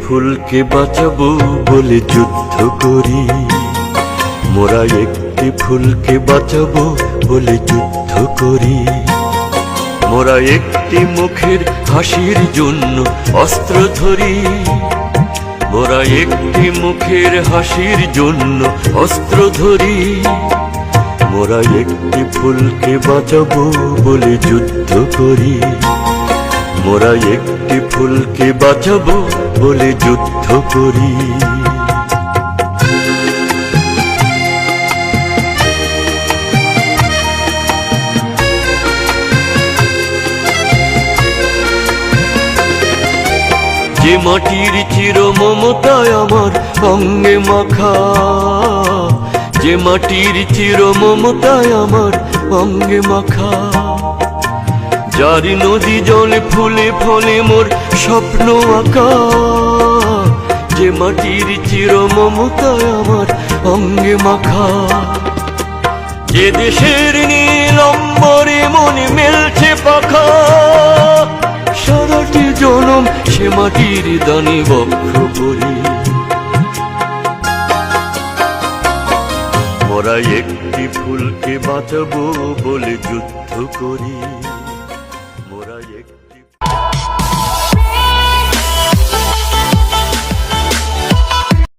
ফুলকে বাঁচাবো বলে যুদ্ধ করি, মোরা একটি ফুলকে বাঁচাবো বলে যুদ্ধ করি। মোরা একটি মুখের হাসির জন্য অস্ত্র ধরি, মোরা একটি মুখের হাসির জন্য অস্ত্র ধরি। মোরা একটি ফুলকে বাঁচাবো বলে যুদ্ধ করি, মোরা একটি ফুলকে বাঁচাবো বলে যুদ্ধ করি। যে মাটির চির মমতায় আমার অঙ্গে মাখা, যে মাটির চির মমতায় আমার অঙ্গে মাখা, যার নদী জলে ফুলে ফলে মোর স্বপ্ন আঁকা। যে মাটির চির মমতায় আমার অঙ্গে মাখা, যে দেশের নীল অম্বরে মনে মেলছে পাখা। সারাটি জনম সে মাটির দানে বক্ষ বলি, মোরা একটি ফুলকে বাঁচাবো বলে যুদ্ধ করি।